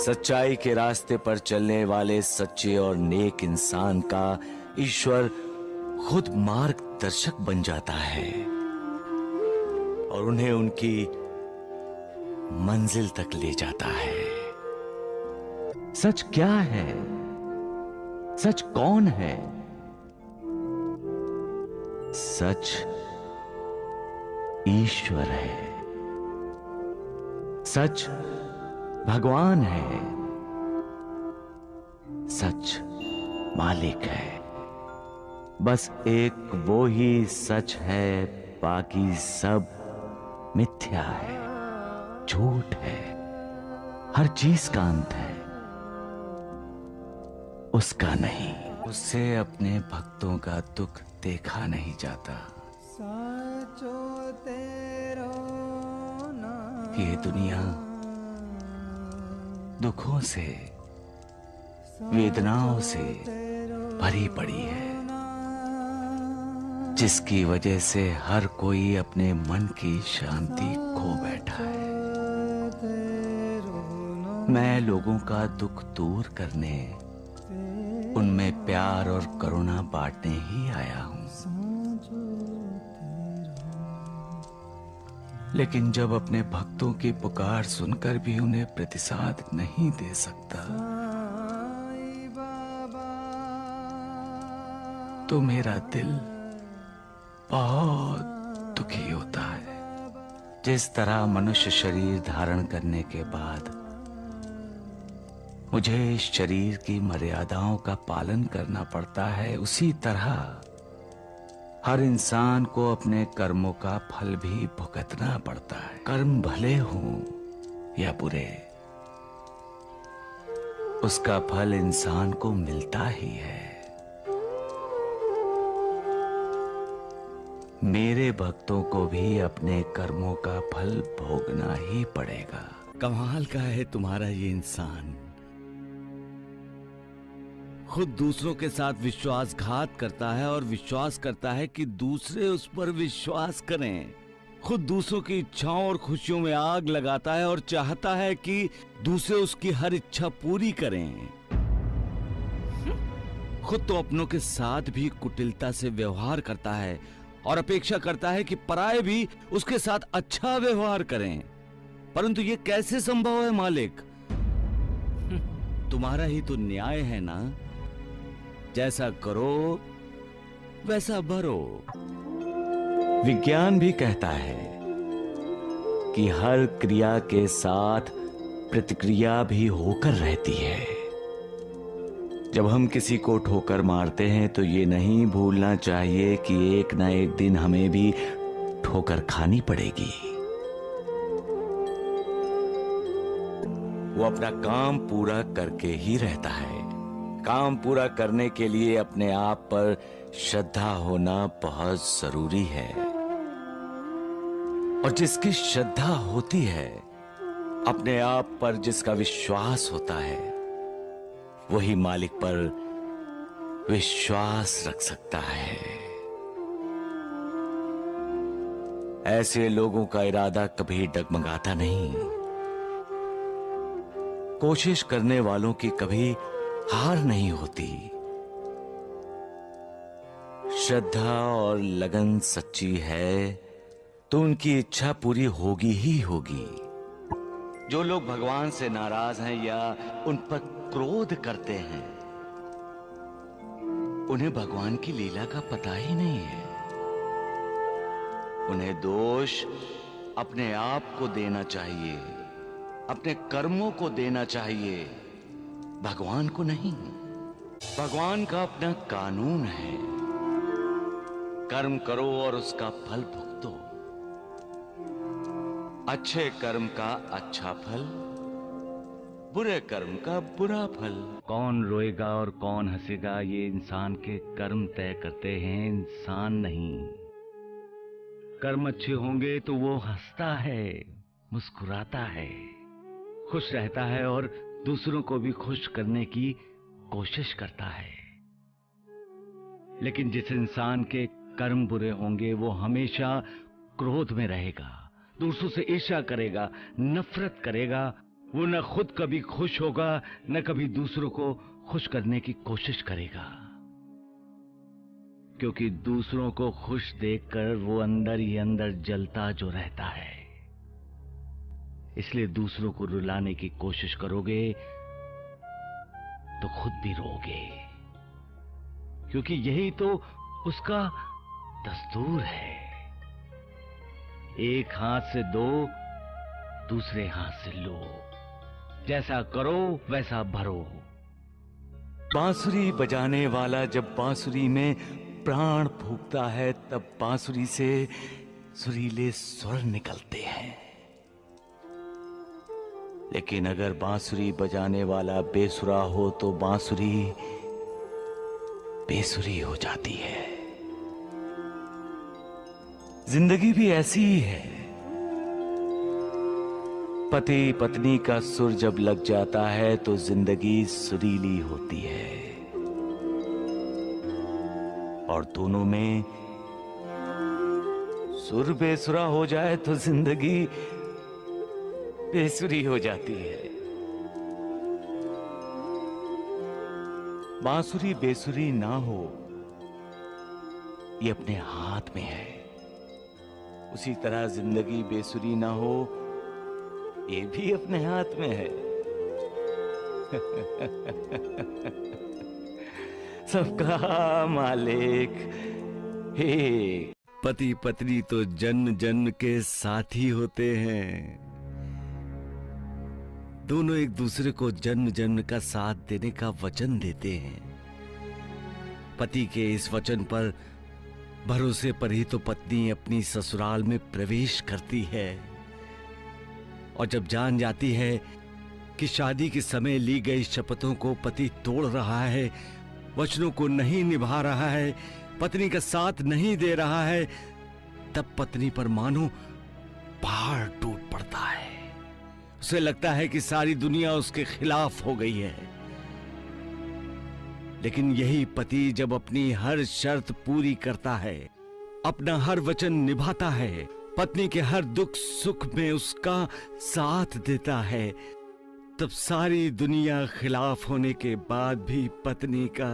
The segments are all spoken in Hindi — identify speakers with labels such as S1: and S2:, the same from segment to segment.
S1: सच्चाई के रास्ते पर चलने वाले सच्चे और नेक इंसान का ईश्वर खुद मार्गदर्शक बन जाता है और उन्हें उनकी मंजिल तक ले जाता है। सच क्या है? सच कौन है? सच ईश्वर है। सच भगवान है। सच मालिक है। बस एक वो ही सच है, बाकी सब मिथ्या है, झूठ है। हर चीज का अंत है, उसका नहीं। उससे अपने भक्तों का दुख देखा नहीं जाता। ये दुनिया दुखों से, वेदनाओं से भरी पड़ी है, जिसकी वजह से हर कोई अपने मन की शांति खो बैठा है। मैं लोगों का दुख दूर करने, उनमें प्यार और करुणा बांटने ही आया हूं। लेकिन जब अपने भक्तों की पुकार सुनकर भी उन्हें प्रतिसाद नहीं दे सकता, तो मेरा दिल बहुत दुखी होता है। जिस तरह मनुष्य शरीर धारण करने के बाद मुझे इस शरीर की मर्यादाओं का पालन करना पड़ता है, उसी तरह हर इंसान को अपने कर्मों का फल भी भुगतना पड़ता है। कर्म भले हों या बुरे, उसका फल इंसान को मिलता ही है। मेरे भक्तों को भी अपने कर्मों का फल भोगना ही पड़ेगा। कमाल का है तुम्हारा ये इंसान। खुद दूसरों के साथ विश्वासघात करता है और विश्वास करता है कि दूसरे उस पर विश्वास करें। खुद दूसरों की इच्छाओं और खुशियों में आग लगाता है और चाहता है कि दूसरे उसकी हर इच्छा पूरी करें। खुद तो अपनों के साथ भी कुटिलता से व्यवहार करता है और अपेक्षा करता है कि पराये भी उसके साथ अच्छा व्यवहार करें। परंतु ये कैसे संभव है मालिक? तुम्हारा ही तो न्याय है ना। जैसा करो वैसा भरो। विज्ञान भी कहता है कि हर क्रिया के साथ प्रतिक्रिया भी होकर रहती है। जब हम किसी को ठोकर मारते हैं तो ये नहीं भूलना चाहिए कि एक ना एक दिन हमें भी ठोकर खानी पड़ेगी। वो अपना काम पूरा करके ही रहता है। काम पूरा करने के लिए अपने आप पर श्रद्धा होना बहुत जरूरी है। और जिसकी श्रद्धा होती है, अपने आप पर जिसका विश्वास होता है, वही मालिक पर विश्वास रख सकता है। ऐसे लोगों का इरादा कभी डगमगाता नहीं। कोशिश करने वालों की कभी हार नहीं होती। श्रद्धा और लगन सच्ची है तो उनकी इच्छा पूरी होगी ही होगी। जो लोग भगवान से नाराज हैं या उन पर क्रोध करते हैं, उन्हें भगवान की लीला का पता ही नहीं है। उन्हें दोष अपने आप को देना चाहिए, अपने कर्मों को देना चाहिए, भगवान को नहीं। भगवान का अपना कानून है, कर्म करो और उसका फल भुगतो। अच्छे कर्म का अच्छा फल, बुरे कर्म का बुरा फल। कौन रोएगा और कौन हंसेगा, ये इंसान के कर्म तय करते हैं, इंसान नहीं। कर्म अच्छे होंगे तो वो हंसता है, मुस्कुराता है, खुश रहता है और दूसरों को भी खुश करने की कोशिश करता है। लेकिन जिस इंसान के कर्म बुरे होंगे, वो हमेशा क्रोध में रहेगा, दूसरों से ईर्ष्या करेगा, नफरत करेगा वो न खुद कभी खुश होगा न कभी दूसरों को खुश करने की कोशिश करेगा, क्योंकि दूसरों को खुश देखकर वो अंदर ही अंदर जलता जो रहता है। इसलिए दूसरों को रुलाने की कोशिश करोगे तो खुद भी रोगे, क्योंकि यही तो उसका दस्तूर है। एक हाथ से दो, दूसरे हाथ से लो, जैसा करो वैसा भरो। बांसुरी बजाने वाला जब बांसुरी में प्राण फूंकता है तब बांसुरी से सुरीले स्वर निकलते हैं। लेकिन अगर बांसुरी बजाने वाला बेसुरा हो तो बांसुरी बेसुरी हो जाती है। जिंदगी भी ऐसी ही है। पति पत्नी का सुर जब लग जाता है तो जिंदगी सुरीली होती है, और दोनों में सुर बेसुरा हो जाए तो जिंदगी बेसुरी हो जाती है। बांसुरी बेसुरी ना हो ये अपने हाथ में है, उसी तरह जिंदगी बेसुरी ना हो ये भी अपने हाथ में है। सबका मालिक हे। पति पत्नी तो जन्म जन्म के साथी होते हैं। दोनों एक दूसरे को जन्म जन्म का साथ देने का वचन देते हैं। पति के इस वचन पर भरोसे पर ही तो पत्नी अपनी ससुराल में प्रवेश करती है, और जब जान जाती है कि शादी के समय ली गई शपथों को पति तोड़ रहा है, वचनों को नहीं निभा रहा है, पत्नी का साथ नहीं दे रहा है, तब पत्नी पर मानो पहाड़ टूट पड़ता है। उसे लगता है कि सारी दुनिया उसके खिलाफ हो गई है। लेकिन यही पति जब अपनी हर शर्त पूरी करता है, अपना हर वचन निभाता है, पत्नी के हर दुख सुख में उसका साथ देता है, तब सारी दुनिया खिलाफ होने के बाद भी पत्नी का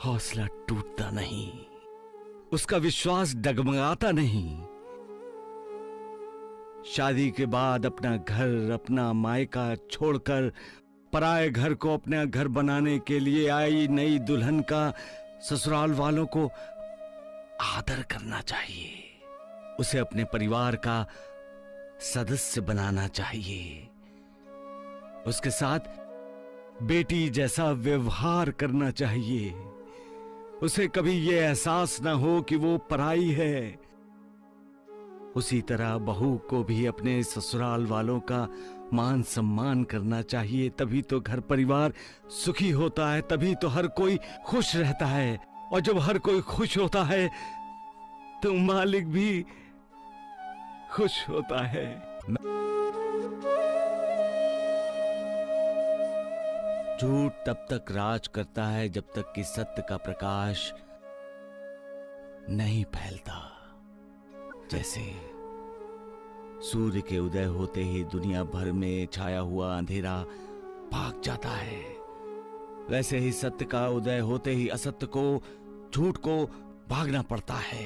S1: हौसला टूटता नहीं, उसका विश्वास डगमगाता नहीं। शादी के बाद अपना घर, अपना मायका छोड़कर पराए घर को अपना घर बनाने के लिए आई नई दुल्हन का ससुराल वालों को आदर करना चाहिए, उसे अपने परिवार का सदस्य बनाना चाहिए, उसके साथ बेटी जैसा व्यवहार करना चाहिए, उसे कभी यह एहसास ना हो कि वो पराई है। उसी तरह बहू को भी अपने ससुराल वालों का मान सम्मान करना चाहिए, तभी तो घर परिवार सुखी होता है, तभी तो हर कोई खुश रहता है, और जब हर कोई खुश होता है तो मालिक भी खुश होता है। झूठ तब तक राज करता है जब तक कि सत्य का प्रकाश नहीं फैलता। जैसे सूर्य के उदय होते ही दुनिया भर में छाया हुआ अंधेरा भाग जाता है, वैसे ही सत्य का उदय होते ही असत्य को, झूठ को भागना पड़ता है।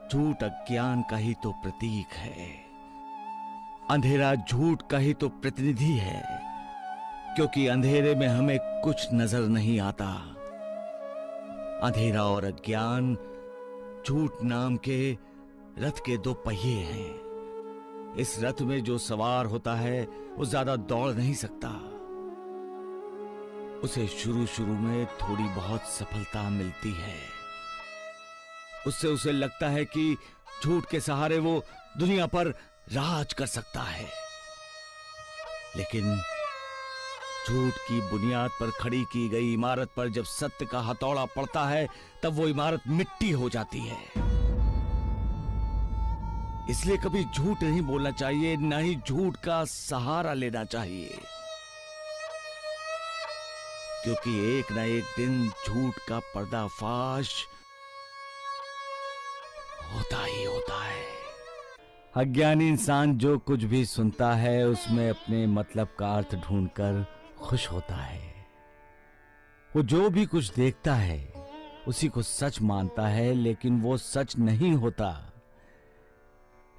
S1: झूठ अज्ञान का ही तो प्रतीक है, अंधेरा झूठ का ही तो प्रतिनिधि है, क्योंकि अंधेरे में हमें कुछ नजर नहीं आता। अंधेरा और अज्ञान झूठ नाम के रथ के दो पहिए हैं। इस रथ में जो सवार होता है वो ज्यादा दौड़ नहीं सकता, उसे शुरू शुरू में थोड़ी बहुत सफलता मिलती है, उससे उसे लगता है कि झूठ के सहारे वो दुनिया पर राज कर सकता है। लेकिन झूठ की बुनियाद पर खड़ी की गई इमारत पर जब सत्य का हथौड़ा पड़ता है तब वो इमारत मिट्टी हो जाती है। इसलिए कभी झूठ नहीं बोलना चाहिए, ना ही झूठ का सहारा लेना चाहिए, क्योंकि एक ना एक दिन झूठ का पर्दाफाश होता ही होता है। अज्ञानी इंसान जो कुछ भी सुनता है उसमें अपने मतलब का अर्थ ढूंढकर खुश होता है। वो जो भी कुछ देखता है उसी को सच मानता है, लेकिन वो सच नहीं होता।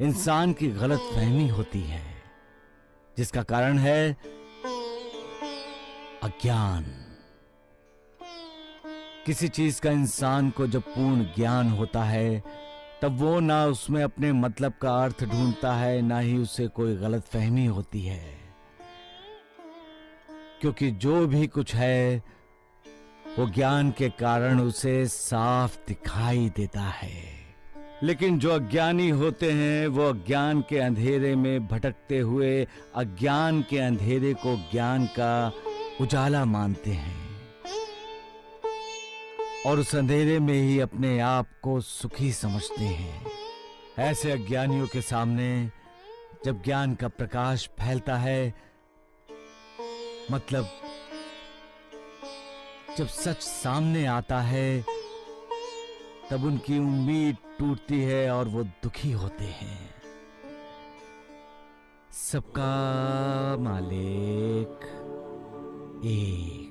S1: इंसान की गलत फहमी होती है, जिसका कारण है अज्ञान। किसी चीज का इंसान को जब पूर्ण ज्ञान होता है तब वो ना उसमें अपने मतलब का अर्थ ढूंढता है, ना ही उसे कोई गलत फहमी होती है, क्योंकि जो भी कुछ है वो ज्ञान के कारण उसे साफ दिखाई देता है। लेकिन जो अज्ञानी होते हैं वो अज्ञान के अंधेरे में भटकते हुए अज्ञान के अंधेरे को ज्ञान का उजाला मानते हैं और उस अंधेरे में ही अपने आप को सुखी समझते हैं। ऐसे अज्ञानियों के सामने जब ज्ञान का प्रकाश फैलता है, मतलब जब सच सामने आता है, तब उनकी उम्मीद टूटती है और वो दुखी होते हैं। सबका मालिक एक।